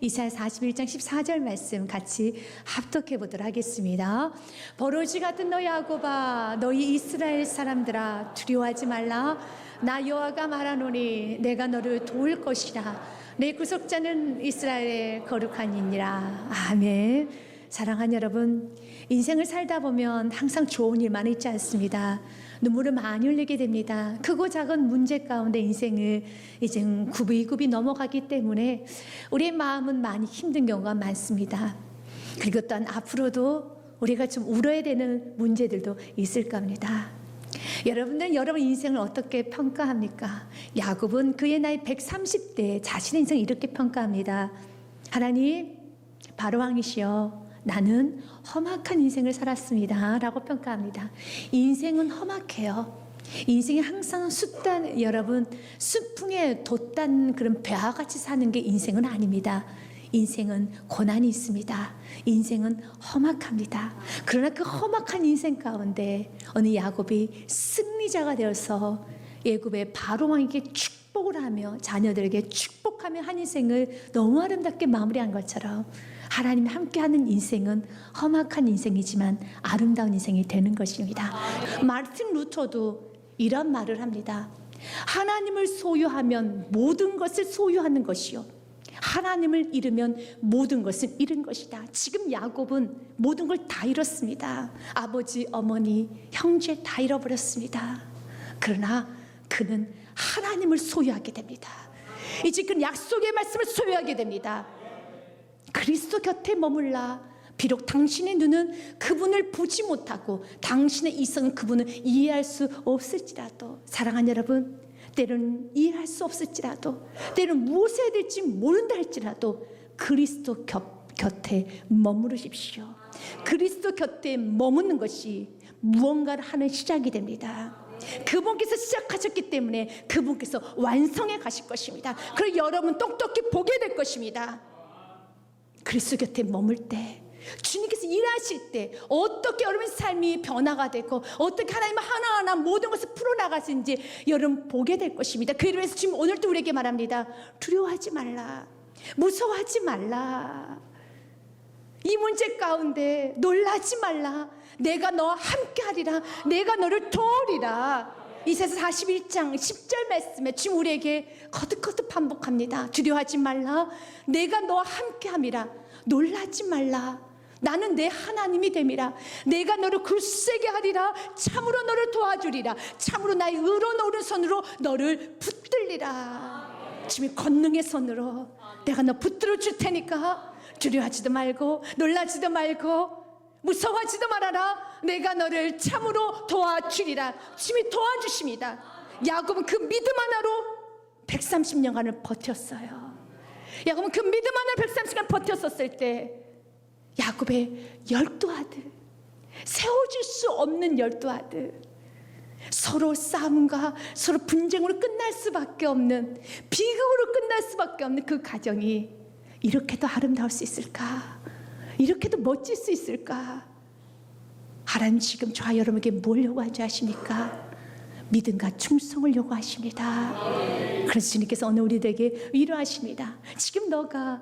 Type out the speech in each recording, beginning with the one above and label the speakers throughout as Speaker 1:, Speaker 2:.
Speaker 1: 이사야 41장 14절 말씀 같이 합독해 보도록 하겠습니다. 버러지 같은 너희 야곱아, 너희 이스라엘 사람들아, 두려워하지 말라. 나 여호와가 말하노니 내가 너를 도울 것이라. 내 구속자는 이스라엘의 거룩한 이니라. 아멘. 사랑하는 여러분, 인생을 살다 보면 항상 좋은 일만 있지 않습니다. 눈물을 많이 흘리게 됩니다. 크고 작은 문제 가운데 인생을 이제 굽이굽이 넘어가기 때문에 우리의 마음은 많이 힘든 경우가 많습니다. 그리고 또한 앞으로도 우리가 좀 울어야 되는 문제들도 있을 겁니다. 여러분들은 여러분 인생을 어떻게 평가합니까? 야곱은 그의 나이 130대 자신의 인생을 이렇게 평가합니다. 하나님, 바로왕이시여, 나는 험악한 인생을 살았습니다 라고 평가합니다. 인생은 험악해요. 인생이 항상 숫단, 여러분, 순풍에 돛단 그런 배와 같이 사는 게 인생은 아닙니다. 인생은 고난이 있습니다. 인생은 험악합니다. 그러나 그 험악한 인생 가운데 어느 야곱이 승리자가 되어서 애굽의 바로왕에게 축복을 하며 자녀들에게 축복하며 한 인생을 너무 아름답게 마무리한 것처럼 하나님이 함께하는 인생은 험악한 인생이지만 아름다운 인생이 되는 것입니다. 마르틴 루터도 이런 말을 합니다. 하나님을 소유하면 모든 것을 소유하는 것이요, 하나님을 잃으면 모든 것을 잃은 것이다. 지금 야곱은 모든 걸 다 잃었습니다. 아버지, 어머니, 형제 다 잃어버렸습니다. 그러나 그는 하나님을 소유하게 됩니다. 이제 그 약속의 말씀을 소유하게 됩니다. 그리스도 곁에 머물라. 비록 당신의 눈은 그분을 보지 못하고 당신의 이성은 그분을 이해할 수 없을지라도, 사랑하는 여러분, 때로는 이해할 수 없을지라도, 때로는 무엇을 해야 될지 모른다 할지라도 그리스도 곁에 머무르십시오. 그리스도 곁에 머무는 것이 무언가를 하는 시작이 됩니다. 그분께서 시작하셨기 때문에 그분께서 완성해 가실 것입니다. 그리고 여러분 똑똑히 보게 될 것입니다. 그리스도 곁에 머물 때, 주님께서 일하실 때 어떻게 여러분의 삶이 변화가 되고 어떻게 하나님 하나하나 모든 것을 풀어나가시는지 여러분 보게 될 것입니다. 그래서 지금 오늘도 우리에게 말합니다. 두려워하지 말라. 무서워하지 말라. 이 문제 가운데 놀라지 말라. 내가 너와 함께하리라. 내가 너를 도우리라. 이사야 41장 10절 말씀에 지금 우리에게 거듭거듭 반복합니다. 두려워하지 말라. 내가 너와 함께함이라. 놀라지 말라. 나는 내 하나님이 됨이라. 내가 너를 굳세게 하리라. 참으로 너를 도와주리라. 참으로 나의 의로운 오른손으로 너를 붙들리라. 지금 권능의 손으로 내가 너 붙들어 줄 테니까 두려워하지도 말고 놀라지도 말고 무서워하지도 말아라. 내가 너를 참으로 도와주리라. 주님이 도와주십니다. 야곱은 그 믿음 하나로 130년간을 버텼어요. 야곱은 그 믿음 하나로 130년 버텼었을 때 야곱의 12아들, 세워질 수 없는 12아들, 서로 싸움과 서로 분쟁으로 끝날 수밖에 없는, 비극으로 끝날 수밖에 없는 그 가정이 이렇게도 아름다울 수 있을까? 이렇게도 멋질 수 있을까? 하나님 지금 저와 여러분에게 뭘 요구하지 아십니까? 믿음과 충성을 요구하십니다. 그래서 주님께서 오늘 우리들에게 위로하십니다. 지금 너가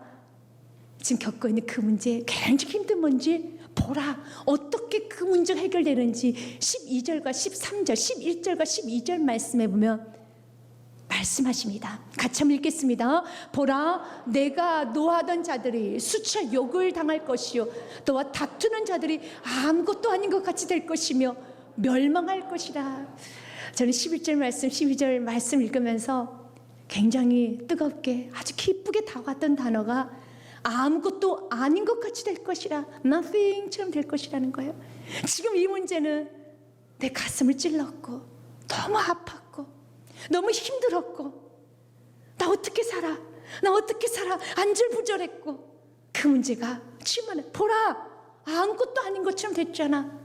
Speaker 1: 지금 겪고 있는 그 문제 굉장히 힘든 문제 보라. 어떻게 그 문제가 해결되는지 12절과 13절, 11절과 12절 말씀해 보면 말씀하십니다. 같이 한번 읽겠습니다. 보라, 내가 노하던 자들이 수차 욕을 당할 것이요, 너와 다투는 자들이 아무것도 아닌 것 같이 될 것이며 멸망할 것이라. 저는 11절 말씀, 12절 말씀 읽으면서 굉장히 뜨겁게 아주 기쁘게 다가왔던 단어가 아무것도 아닌 것 같이 될 것이라, nothing처럼 될 것이라는 거예요. 지금 이 문제는 내 가슴을 찔렀고 너무 아팠고 너무 힘들었고 나 어떻게 살아? 나 어떻게 살아? 안절부절했고 그 문제가 지금 보라, 아무것도 아닌 것처럼 됐잖아.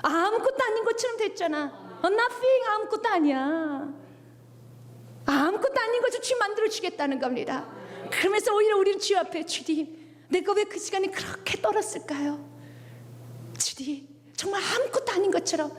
Speaker 1: 아무것도 아닌 것처럼 됐잖아. nothing, 아무것도 아니야. 아무것도 아닌 것을 주님 만들어주겠다는 겁니다. 그러면서 오히려 우리는 주 앞에, 주님, 내가 왜 그 시간에 그렇게 떨었을까요? 주님, 정말 아무것도 아닌 것처럼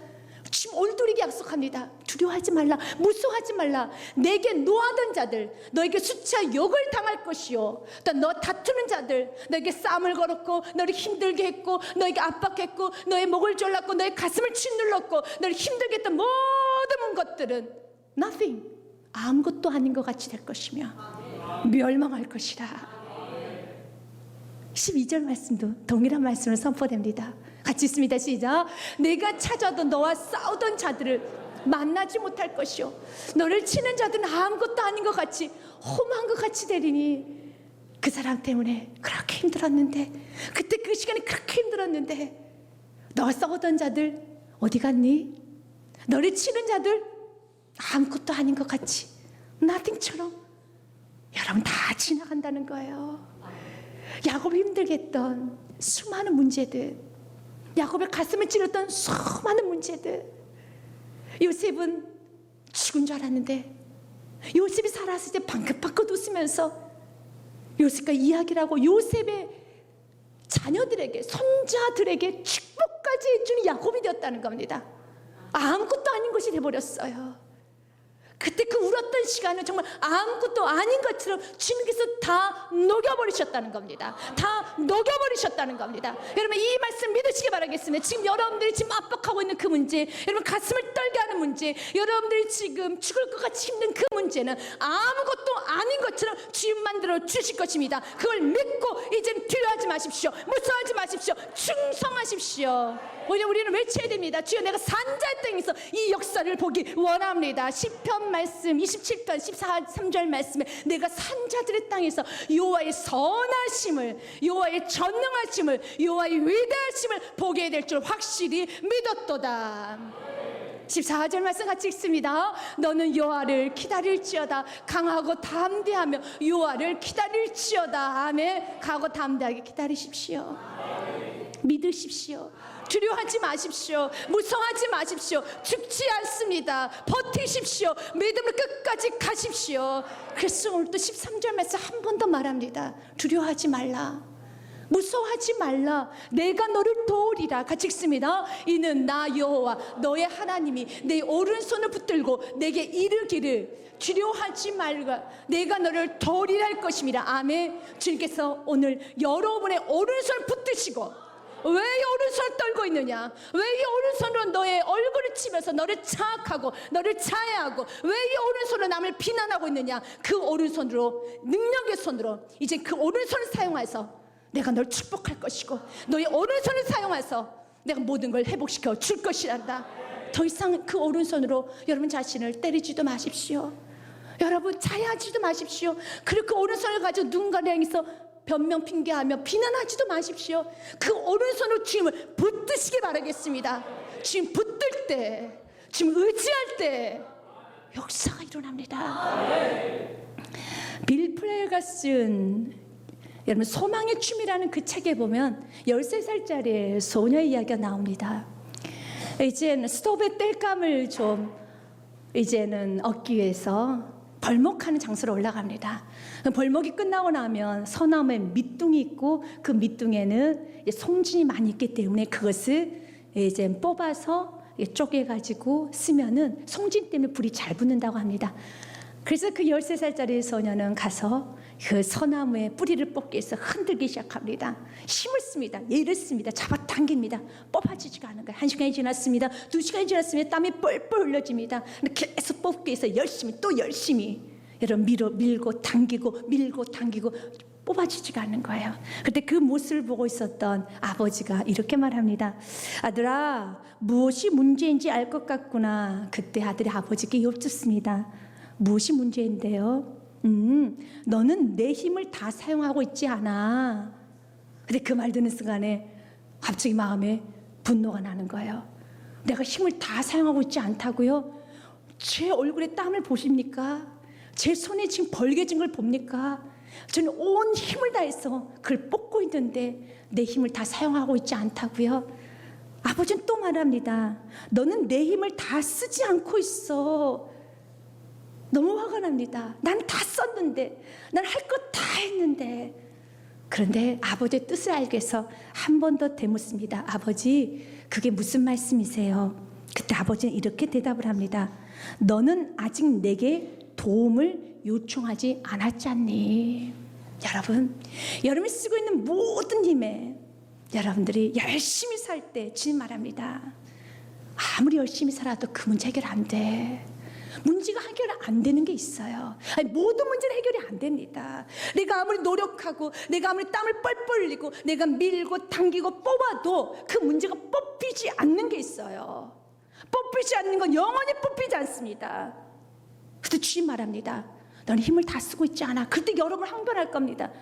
Speaker 1: 지금 올두리게 약속합니다. 두려워하지 말라, 무서워하지 말라. 내게 노하던 자들 너에게 수치와 욕을 당할 것이요, 또 너 다투는 자들 너에게 싸움을 걸었고 너를 힘들게 했고 너에게 압박했고 너의 목을 졸랐고 너의 가슴을 짓눌렀고 너를 힘들게 했던 모든 것들은 nothing, 아무것도 아닌 것 같이 될 것이며 멸망할 것이라. 12절 말씀도 동일한 말씀을 선포됩니다. 같이 있습니다. 시작. 내가 찾아도 너와 싸우던 자들을 만나지 못할 것이요, 너를 치는 자들은 아무것도 아닌 것 같이 험한 것 같이 되리니. 그 사람 때문에 그렇게 힘들었는데, 그때 그 시간이 그렇게 힘들었는데, 너와 싸우던 자들 어디 갔니? 너를 치는 자들 아무것도 아닌 것 같이 nothing처럼 여러분 다 지나간다는 거예요. 야곱이 힘들게 했던 수많은 문제들, 야곱의 가슴을 찔렀던 수많은 문제들, 요셉은 죽은 줄 알았는데 요셉이 살았을 때 방긋방긋 웃으면서 요셉과 이야기를 하고 요셉의 자녀들에게, 손자들에게 축복까지 해주는 야곱이 되었다는 겁니다. 아무것도 아닌 것이 돼버렸어요. 그때 그 울었던 시간은 정말 아무것도 아닌 것처럼 주님께서 다 녹여버리셨다는 겁니다. 다 녹여버리셨다는 겁니다. 여러분, 이 말씀 믿으시기 바라겠습니다. 지금 여러분들이 지금 압박하고 있는 그 문제, 여러분 가슴을 떨게 하는 문제, 여러분들이 지금 죽을 것 같이 힘든 그 문제는 아무것도 아닌 것처럼 주님 만들어 주실 것입니다. 그걸 믿고 이제는 두려워하지 마십시오. 무서워하지 마십시오. 충성하십시오. 우리는 외쳐야 됩니다. 주여, 내가 산자의 땅에서 이 역사를 보기 원합니다. 시편 말씀 27편 13절 말씀에 내가 산자들의 땅에서 여호와의 선하심을, 여호와의 전능하심을, 여호와의 위대하심을 보게 될 줄 확실히 믿었도다. 14절 말씀 같이 읽습니다. 너는 여호와를 기다릴지어다. 강하고 담대하며 여호와를 기다릴지어다. 아멘. 강하고 담대하게 기다리십시오. 믿으십시오. 두려워하지 마십시오. 무서워하지 마십시오. 죽지 않습니다. 버티십시오. 믿음으로 끝까지 가십시오. 그래서 오늘도 13절 말씀 한 번 더 말합니다. 두려워하지 말라, 무서워하지 말라. 내가 너를 도우리라. 같이 읽습니다. 이는 나 여호와 너의 하나님이 내 오른손을 붙들고 내게 이르기를 두려워하지 말라. 내가 너를 도우리라 할 것입니다. 아멘. 주님께서 오늘 여러분의 오른손을 붙드시고, 왜 이 오른손을 떨고 있느냐? 왜 이 오른손으로 너의 얼굴을 치면서 너를 자학하고 너를 자해하고 왜 이 오른손으로 남을 비난하고 있느냐? 그 오른손으로, 능력의 손으로 이제 그 오른손을 사용해서 내가 널 축복할 것이고 너의 오른손을 사용해서 내가 모든 걸 회복시켜 줄 것이란다. 더 이상 그 오른손으로 여러분 자신을 때리지도 마십시오. 여러분 자해하지도 마십시오. 그리고 그 오른손을 가지고 누군가를 향해서 변명 핑계하며 비난하지도 마십시오. 그 오른손으로 주님을 붙드시기 바라겠습니다. 주님 붙들 때, 주님 의지할 때 역사가 일어납니다. 빌 프레가 쓴 여러분 소망의 춤이라는 그 책에 보면 13살짜리 소녀의 이야기가 나옵니다. 이제는 스톱의 땔감을 좀 이제는 얻기 위해서 벌목하는 장소로 올라갑니다. 벌목이 끝나고 나면 소나무에 밑둥이 있고 그 밑둥에는 송진이 많이 있기 때문에 그것을 이제 뽑아서 쪼개가지고 쓰면은 송진 때문에 불이 잘 붙는다고 합니다. 그래서 그 13살짜리 소녀는 가서 그 소나무의 뿌리를 뽑기 위해서 흔들기 시작합니다. 힘을 씁니다. 예를 씁니다. 잡아당깁니다. 뽑아지지가 않은 거예요. 1시간이 지났습니다. 2시간이 지났습니다. 땀이 뻘뻘 흘려집니다. 계속 뽑기 위해서 열심히 또 열심히 여러분 밀고 당기고 밀고 당기고 뽑아지지가 않는 거예요. 그때 그 모습을 보고 있었던 아버지가 이렇게 말합니다. 아들아, 무엇이 문제인지 알 것 같구나. 그때 아들이 아버지께 여쭙습니다. 무엇이 문제인데요? 너는 내 힘을 다 사용하고 있지 않아. 근데 그 말 듣는 순간에 갑자기 마음에 분노가 나는 거예요. 내가 힘을 다 사용하고 있지 않다고요? 제 얼굴에 땀을 보십니까? 제 손에 지금 벌개진 걸 봅니까? 저는 온 힘을 다해서 그걸 뽑고 있는데 내 힘을 다 사용하고 있지 않다고요? 아버지는 또 말합니다. 너는 내 힘을 다 쓰지 않고 있어. 너무 화가 납니다. 난 다 썼는데, 난 할 것 다 했는데. 그런데 아버지의 뜻을 알기 위해서 한 번 더 되묻습니다. 아버지, 그게 무슨 말씀이세요? 그때 아버지는 이렇게 대답을 합니다. 너는 아직 내게 도움을 요청하지 않았지 않니? 여러분이 쓰고 있는 모든 힘에 여러분들이 열심히 살 때 주님 말합니다. 아무리 열심히 살아도 그 문제 해결 안 돼. 문제가 해결 안 되는 게 있어요. 모든 문제는 해결이 안 됩니다. 내가 아무리 노력하고 내가 아무리 땀을 뻘뻘 흘리고 내가 밀고 당기고 뽑아도 그 문제가 뽑히지 않는 게 있어요. 뽑히지 않는 건 영원히 뽑히지 않습니다. 그래서 주님 말합니다. 너는 힘을 다 쓰고 있지 않아. 그때 여러분 항변할 겁니다.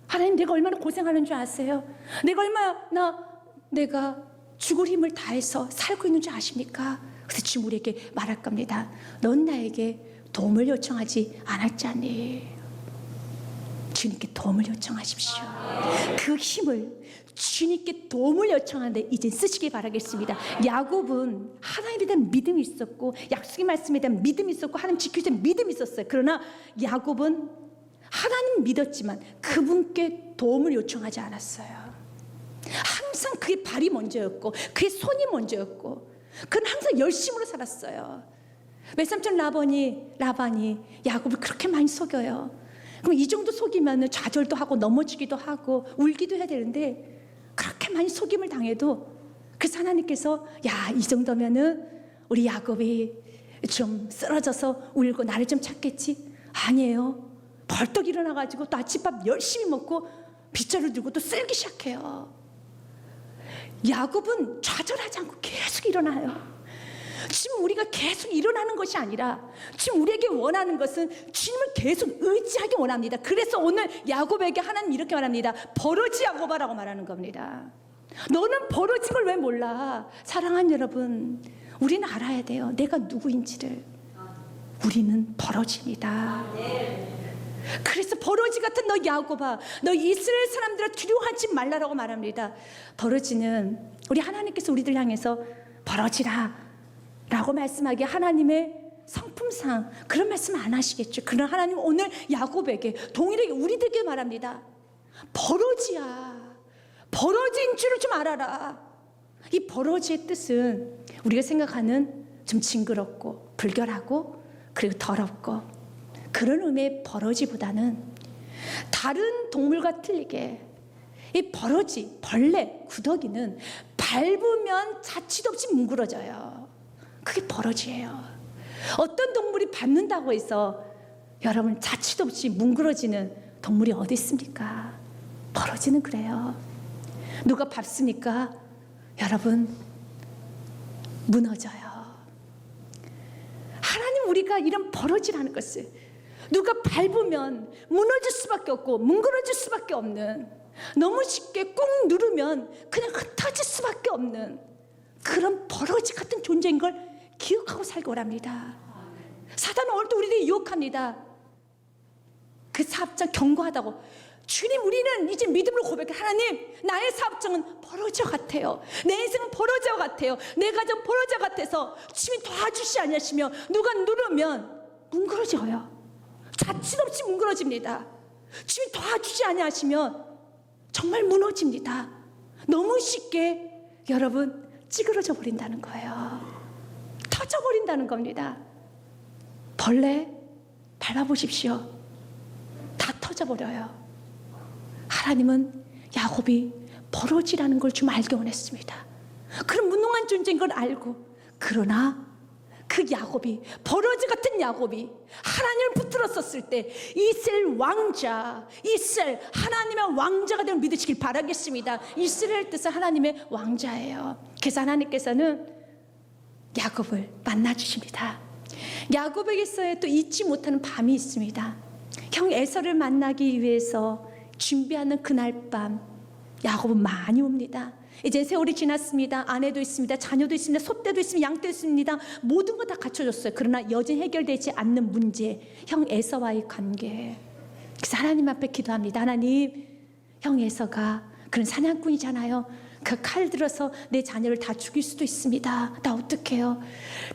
Speaker 1: 하나님, 내가 얼마나 고생하는 줄 아세요? 내가 죽을 힘을 다해서 살고 있는 줄 아십니까? 그래서 주님 우리에게 말할 겁니다. 넌 나에게 도움을 요청하지 않았지 않니? 주님께 도움을 요청하십시오. 그 힘을 주님께 도움을 요청하는데 이제 쓰시기 바라겠습니다. 야곱은 하나님에 대한 믿음이 있었고 약속의 말씀에 대한 믿음이 있었고 하나님 지키시는 믿음이 있었어요. 그러나 야곱은 하나님 믿었지만 그분께 도움을 요청하지 않았어요. 항상 그의 발이 먼저였고 그의 손이 먼저였고 그는 항상 열심으로 살았어요. 외삼촌 라반이 야곱을 그렇게 많이 속여요. 그럼 이 정도 속이면 좌절도 하고 넘어지기도 하고 울기도 해야 되는데 그렇게 많이 속임을 당해도 그래서 하나님께서 이 정도면은 우리 야곱이 좀 쓰러져서 울고 나를 좀 찾겠지? 아니에요. 벌떡 일어나가지고 또 아침밥 열심히 먹고 빗자루 들고 또 쓸기 시작해요. 야곱은 좌절하지 않고 계속 일어나요. 지금 우리가 계속 일어나는 것이 아니라 지금 우리에게 원하는 것은 주님을 계속 의지하기 원합니다. 그래서 오늘 야곱에게 하나님 이렇게 말합니다. 버러지 야곱아라고 말하는 겁니다. 너는 버러진 걸 왜 몰라? 사랑하는 여러분, 우리는 알아야 돼요. 내가 누구인지를. 우리는 버러지입니다. 그래서 버러지 같은 너 야곱아, 너 이스라엘 사람들아 두려워하지 말라라고 말합니다. 버러지는 우리 하나님께서 우리들 향해서 버러지라 라고 말씀하기에 하나님의 성품상 그런 말씀 안 하시겠죠. 그러나 하나님 오늘 야곱에게 동일하게 우리들에게 말합니다. 버러지야. 버러지인 줄을 좀 알아라. 이 버러지의 뜻은 우리가 생각하는 좀 징그럽고 불결하고 그리고 더럽고 그런 의미의 버러지보다는 다른 동물과 틀리게 이 버러지, 벌레, 구더기는 밟으면 자취도 없이 뭉그러져요. 그게 버러지예요. 어떤 동물이 밟는다고 해서 여러분 자취도 없이 뭉그러지는 동물이 어디 있습니까? 버러지는 그래요. 누가 밟습니까? 여러분 무너져요. 하나님 우리가 이런 버러지라는 것을 누가 밟으면 무너질 수밖에 없고 뭉그러질 수밖에 없는 너무 쉽게 꾹 누르면 그냥 흩어질 수밖에 없는 그런 버러지 같은 존재인 걸 기억하고 살고 오랍니다. 사단은 오늘도 우리들이 유혹합니다. 그 사업장 경고하다고 주님 우리는 이제 믿음으로 고백해. 하나님 나의 사업장은 버러지와 같아요. 내 인생은 버러지와 같아요. 내 가정 버러지와 같아서 주님이 도와주시 아니하시며 누가 누르면 뭉그러져요. 자취도 없이 뭉그러집니다. 주님이 도와주지 아니하시면 정말 무너집니다. 너무 쉽게 여러분 찌그러져 버린다는 거예요. 터져버린다는 겁니다. 벌레 밟아보십시오. 다 터져버려요. 하나님은 야곱이 버러지라는 걸 좀 알게 원했습니다. 그런 무능한 존재인 걸 알고 그러나 그 야곱이 버러지 같은 야곱이 하나님을 붙들었었을 때 이스라엘 왕자 이스라엘 하나님의 왕자가 되면 믿으시길 바라겠습니다. 이스라엘 뜻은 하나님의 왕자예요. 그래서 하나님께서는 야곱을 만나주십니다. 야곱에게서 또 잊지 못하는 밤이 있습니다. 형 에서를 만나기 위해서 준비하는 그날 밤 야곱은 많이 옵니다. 이제 세월이 지났습니다. 아내도 있습니다. 자녀도 있습니다. 소떼도 있습니다. 양떼도 있습니다. 모든 거 다 갖춰졌어요. 그러나 여전히 해결되지 않는 문제, 형 에서와의 관계. 그래서 하나님 앞에 기도합니다. 하나님, 형 에서가 그런 사냥꾼이잖아요. 그 칼 들어서 내 자녀를 다 죽일 수도 있습니다. 나 어떡해요?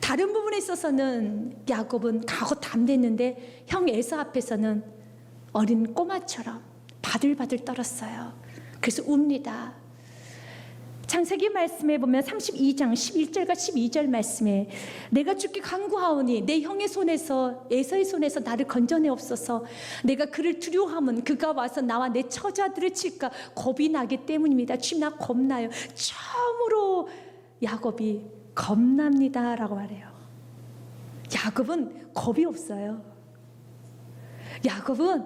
Speaker 1: 다른 부분에 있어서는 야곱은 가고 담댔는데 형 에서 앞에서는 어린 꼬마처럼 바들바들 떨었어요. 그래서 웁니다. 창세기 말씀에 보면 32장 11절과 12절 말씀에 내가 주께 간구하오니 내 형의 손에서 에서의 손에서 나를 건져내옵소서. 내가 그를 두려워하면 그가 와서 나와 내 처자들을 칠까 겁이 나기 때문입니다. 주님 나 겁나요. 처음으로 야곱이 겁납니다 라고 말해요. 야곱은 겁이 없어요. 야곱은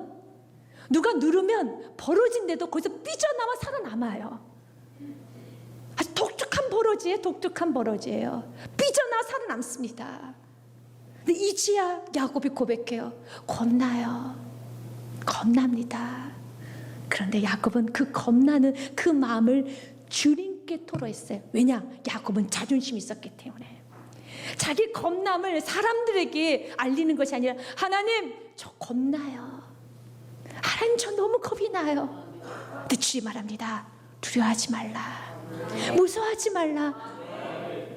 Speaker 1: 누가 누르면 벌어진데도 거기서 삐져나와 살아남아요. 아주 독특한 버러지예요. 독특한 버러지예요. 삐져나 살아남습니다. 근데 이제야 야곱이 고백해요. 겁나요. 겁납니다. 그런데 야곱은 그 겁나는 그 마음을 주님께 토로했어요. 왜냐? 야곱은 자존심이 있었기 때문에. 자기 겁남을 사람들에게 알리는 것이 아니라 하나님 저 겁나요. 하나님 저 너무 겁이 나요. 근데 주님 말합니다. 두려워하지 말라. 무서워하지 말라.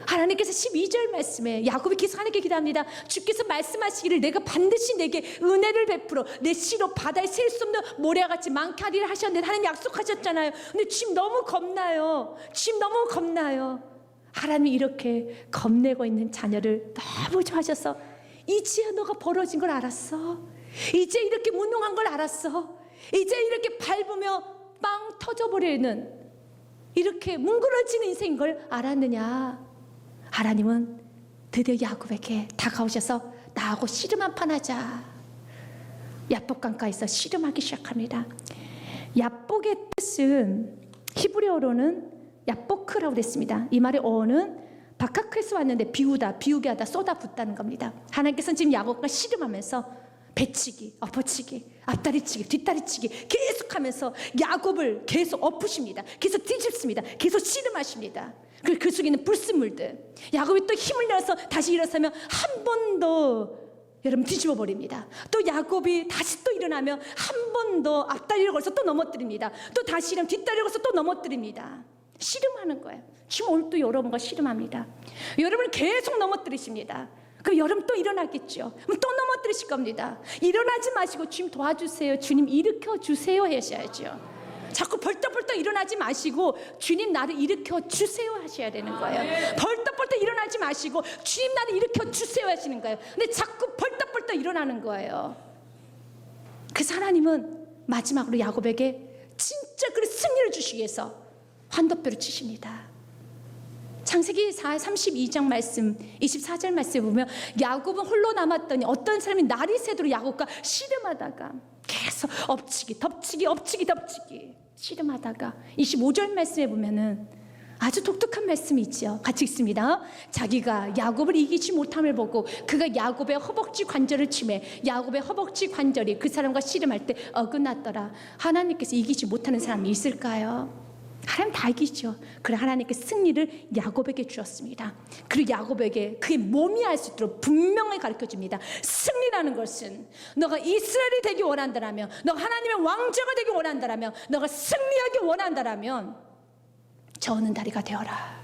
Speaker 1: 하나님께서 12절 말씀에 야곱이 계속 하나님께 기도합니다. 주께서 말씀하시기를 내가 반드시 내게 은혜를 베풀어 내 씨로 바다에 셀 수 없는 모래와 같이 많게 하리라 하셨는데 하나님 약속하셨잖아요. 근데 주님 너무 겁나요. 주님 너무 겁나요. 하나님이 이렇게 겁내고 있는 자녀를 너무 좋아하셔서 이제야 너가 벌어진 걸 알았어. 이제 이렇게 무능한 걸 알았어. 이제 이렇게 밟으며 빵 터져버리는 이렇게 뭉그러지는 인생인 걸 알았느냐. 하나님은 드디어 야곱에게 다가오셔서 나하고 씨름 한판 하자. 야복강가에서 씨름하기 시작합니다. 야복의 뜻은 히브리어로는 야보크라고 됐습니다. 이 말의 어원은 바카크에서 왔는데 비우다, 비우게 하다, 쏟아붓다는 겁니다. 하나님께서는 지금 야곱과 씨름하면서 배치기, 엎어치기, 앞다리치기, 뒷다리치기 계속하면서 야곱을 계속 엎으십니다. 계속 뒤집습니다. 계속 씨름하십니다. 그리고 그 속에 있는 불순물들, 야곱이 또 힘을 내서 다시 일어서면 한 번 더 여러분 뒤집어 버립니다. 또 야곱이 다시 또 일어나면 한 번 더 앞다리를 걸어서 또 넘어뜨립니다. 또 다시 일어나면 뒷다리를 걸어서 또 넘어뜨립니다. 씨름하는 거예요. 지금 오늘 또 여러분과 씨름합니다. 여러분을 계속 넘어뜨리십니다. 그럼 여러분 또 일어나겠죠. 그럼 또 넘어뜨리실 겁니다. 일어나지 마시고 주님 도와주세요. 주님 일으켜 주세요 하셔야죠. 자꾸 벌떡벌떡 일어나지 마시고 주님 나를 일으켜 주세요 하셔야 되는 거예요. 벌떡벌떡 일어나지 마시고 주님 나를 일으켜 주세요 하시는 거예요. 근데 자꾸 벌떡벌떡 일어나는 거예요. 그래서 하나님은 마지막으로 야곱에게 진짜 그 승리를 주시기 위해서 환도뼈를 치십니다. 창세기 32장 말씀 24절 말씀에 보면 야곱은 홀로 남았더니 어떤 사람이 날이 새도록 야곱과 씨름하다가 계속 엎치기 덮치기 엎치기 덮치기 씨름하다가 25절 말씀에 보면은 아주 독특한 말씀이 있죠. 같이 읽습니다. 자기가 야곱을 이기지 못함을 보고 그가 야곱의 허벅지 관절을 치매 야곱의 허벅지 관절이 그 사람과 씨름할 때 어긋났더라. 하나님께서 이기지 못하는 사람이 있을까요? 하나님 다 이기죠. 그래 하나님께 승리를 야곱에게 주었습니다. 그리고 야곱에게 그의 몸이 알 수 있도록 분명히 가르쳐줍니다. 승리라는 것은 너가 이스라엘이 되기 원한다라면, 너가 하나님의 왕자가 되기 원한다라면, 너가 승리하기 원한다라면 저는 다리가 되어라.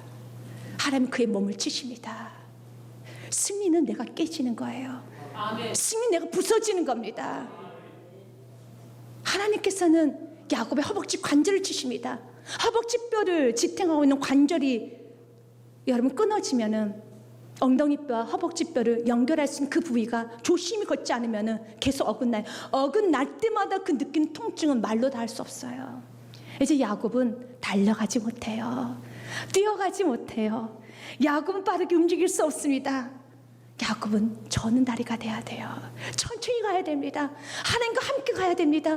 Speaker 1: 하나님 그의 몸을 치십니다. 승리는 내가 깨지는 거예요. 승리 내가 부서지는 겁니다. 하나님께서는 야곱의 허벅지 관절을 치십니다. 허벅지뼈를 지탱하고 있는 관절이 여러분 끊어지면은 엉덩이뼈와 허벅지뼈를 연결할 수 있는 그 부위가 조심히 걷지 않으면은 계속 어긋나요. 어긋날 때마다 그 느끼는 통증은 말로 다 할 수 없어요. 이제 야곱은 달려가지 못해요. 뛰어가지 못해요. 야곱은 빠르게 움직일 수 없습니다. 야곱은 저는 다리가 돼야 돼요. 천천히 가야 됩니다. 하나님과 함께 가야 됩니다.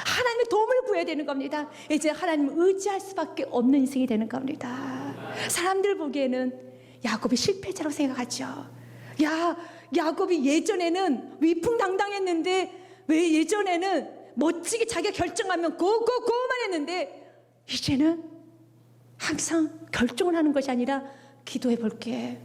Speaker 1: 하나님의 도움을 구해야 되는 겁니다. 이제 하나님을 의지할 수밖에 없는 인생이 되는 겁니다. 사람들 보기에는 야곱이 실패자라고 생각하죠. 야곱이 예전에는 위풍당당했는데 왜 예전에는 멋지게 자기가 결정하면 고고고만 했는데 이제는 항상 결정을 하는 것이 아니라 기도해 볼게.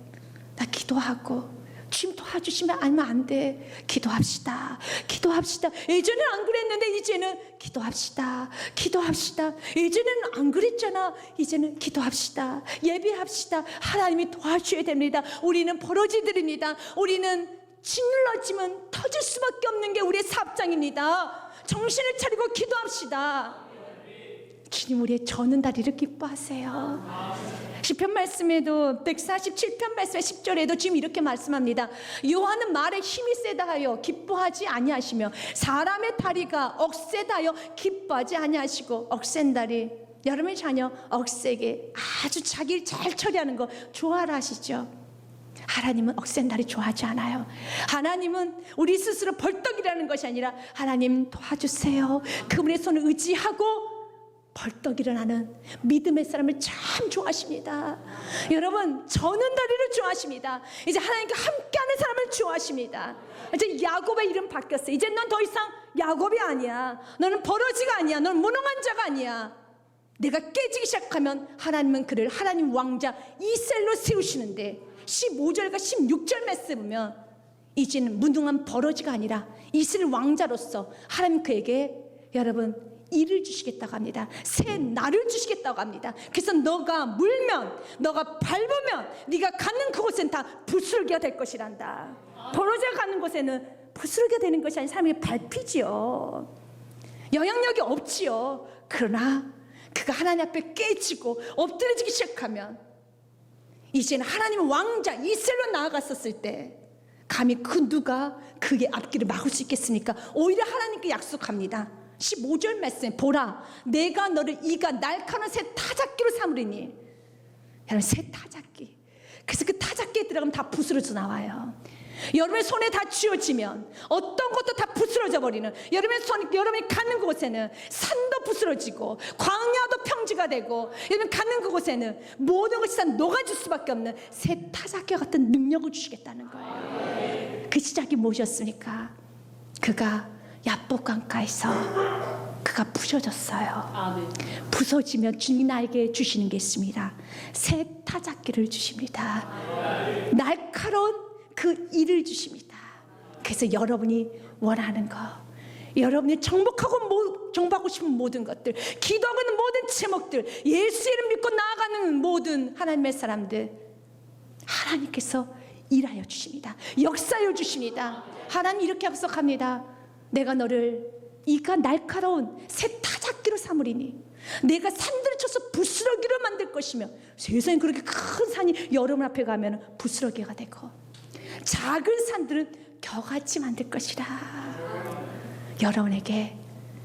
Speaker 1: 나 기도하고 주님 도와주시면 알면 안 돼. 기도합시다. 기도합시다. 예전엔 안 그랬는데 이제는 기도합시다. 기도합시다. 예전에는 안 그랬잖아. 이제는 기도합시다. 예배합시다. 하나님이 도와줘야 됩니다. 우리는 버러지들입니다. 우리는 짓눌러지면 터질 수밖에 없는 게 우리의 사업장입니다. 정신을 차리고 기도합시다. 주님 우리의 저는 다리를 기뻐하세요. 시편 말씀에도 147편 말씀의 10절에도 지금 이렇게 말씀합니다. 여호와는 말에 힘이 세다 하여 기뻐하지 아니하시며 사람의 다리가 억세다 하여 기뻐하지 아니하시고. 억센 다리, 여러분의 자녀 억세게 아주 자기를 잘 처리하는 거 좋아라 하시죠. 하나님은 억센 다리 좋아하지 않아요. 하나님은 우리 스스로 벌떡이라는 것이 아니라 하나님 도와주세요, 그분의 손을 의지하고 벌떡 일어나는 믿음의 사람을 참 좋아하십니다. 여러분, 저는 다리를 좋아하십니다. 이제 하나님과 함께하는 사람을 좋아하십니다. 이제 야곱의 이름 바뀌었어요. 이제 넌 더 이상 야곱이 아니야. 너는 버러지가 아니야. 너는 무능한 자가 아니야. 내가 깨지기 시작하면 하나님은 그를 하나님 왕자 이셀로 세우시는데 15절과 16절 말씀 보면 이제는 무능한 버러지가 아니라 이스라엘 왕자로서 하나님 그에게 여러분 일을 주시겠다고 합니다. 새 날을 주시겠다고 합니다. 그래서 너가 물면, 너가 밟으면 네가 가는 그곳엔 다 부스러기가 될 것이란다. 버러지가 가는 곳에는 부스러기가 되는 것이 아니라 사람이 밟히지요. 영향력이 없지요. 그러나 그가 하나님 앞에 깨지고 엎드려지기 시작하면 이제는 하나님 왕자 이스라엘로 나아갔었을 때 감히 그 누가 그의 앞길을 막을 수 있겠습니까? 오히려 하나님께 약속합니다. 15절 말씀에 보라, 내가 너를 이가 날카로운 새 타작기로 삼으리니. 여러분, 새 타작기. 그래서 그 타작기에 들어가면 다 부스러져 나와요. 여러분의 손에 다 쥐어지면 어떤 것도 다 부스러져 버리는, 여러분이 가는 곳에는 산도 부스러지고 광야도 평지가 되고, 여러분 가는 그곳에는 모든 것이 다 녹아질 수밖에 없는 새 타작기와 같은 능력을 주시겠다는 거예요. 그 시작이 무엇이었습니까? 그가 야복강가에서 그가 부서졌어요. 부서지면 주님이 나에게 주시는 게 있습니다. 새 타작기를 주십니다. 날카로운 그 일을 주십니다. 그래서 여러분이 원하는 거, 여러분이 정복하고 싶은 모든 것들, 기도하는 모든 제목들, 예수 이름 믿고 나아가는 모든 하나님의 사람들, 하나님께서 일하여 주십니다. 역사하여 주십니다. 하나님 이렇게 약속합니다. 내가 너를 이가 날카로운 새 타작기로 삼으리니 내가 산들을 쳐서 부스러기로 만들 것이며. 세상에 그렇게 큰 산이 여러분 앞에 가면 부스러기가 되고 작은 산들은 겨같이 만들 것이라. 여러분에게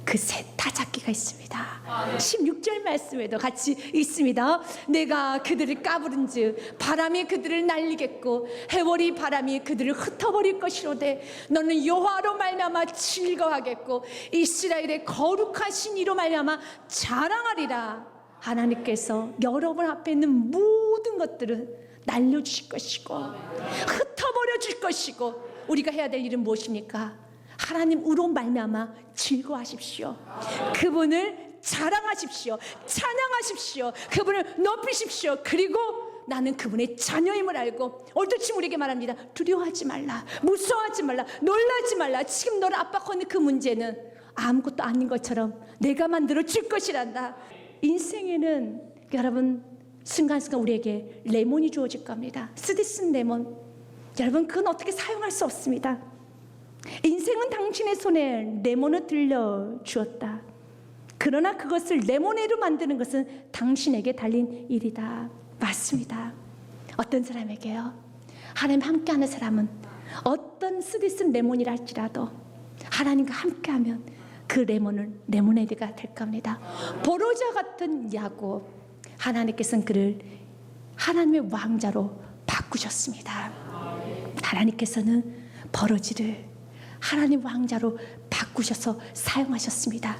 Speaker 1: 그 새 타작기가 있습니다. 16절 말씀에도 같이 있습니다. 내가 그들을 까부른즉 바람이 그들을 날리겠고 해월이 바람이 그들을 흩어버릴 것이로되 너는 여호와로 말미암아 즐거워하겠고 이스라엘의 거룩하신 이로 말미암아 자랑하리라. 하나님께서 여러분 앞에 있는 모든 것들은 날려주실 것이고 흩어버려 줄 것이고, 우리가 해야 될 일은 무엇입니까? 하나님으로 말미암아 즐거워하십시오. 그분을 자랑하십시오. 찬양하십시오. 그분을 높이십시오. 그리고 나는 그분의 자녀임을 알고, 오늘도 지금 우리에게 말합니다. 두려워하지 말라, 무서워하지 말라, 놀라지 말라. 지금 너를 압박하는 그 문제는 아무것도 아닌 것처럼 내가 만들어 줄 것이란다. 인생에는 여러분 순간순간 우리에게 레몬이 주어질 겁니다. 쓰디쓴 레몬. 여러분, 그건 어떻게 사용할 수 없습니다. 인생은 당신의 손에 레몬을 들려주었다. 그러나 그것을 레모네이드로 만드는 것은 당신에게 달린 일이다. 맞습니다. 어떤 사람에게요? 하나님 함께하는 사람은 어떤 쓰디쓴 레몬이라 할지라도 하나님과 함께하면 그 레몬은 레모네이드가 될 겁니다. 버러지와 같은 야곱, 하나님께서는 그를 하나님의 왕자로 바꾸셨습니다. 하나님께서는 버러지를 하나님 왕자로 바꾸셔서 사용하셨습니다.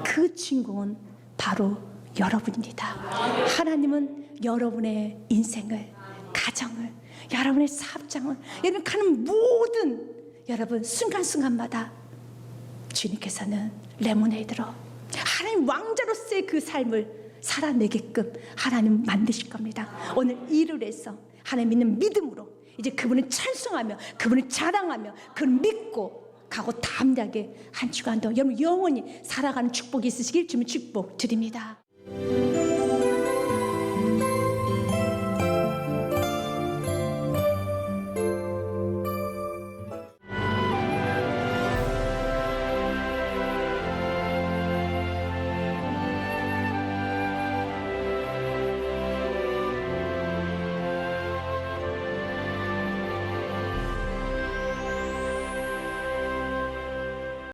Speaker 1: 그 주인공은 바로 여러분입니다. 하나님은 여러분의 인생을, 가정을, 여러분의 사업장을, 여러분 가는 모든 여러분 순간순간마다 주님께서는 레모네이드로 하나님 왕자로서의 그 삶을 살아내게끔 하나님 만드실 겁니다. 오늘 일을 해서 하나님 믿는 믿음으로 이제 그분을 찬송하며 그분을 자랑하며 그분을 믿고 가고 담대하게 한 주간도 여러분 영원히 살아가는 축복이 있으시길 주님 축복 드립니다.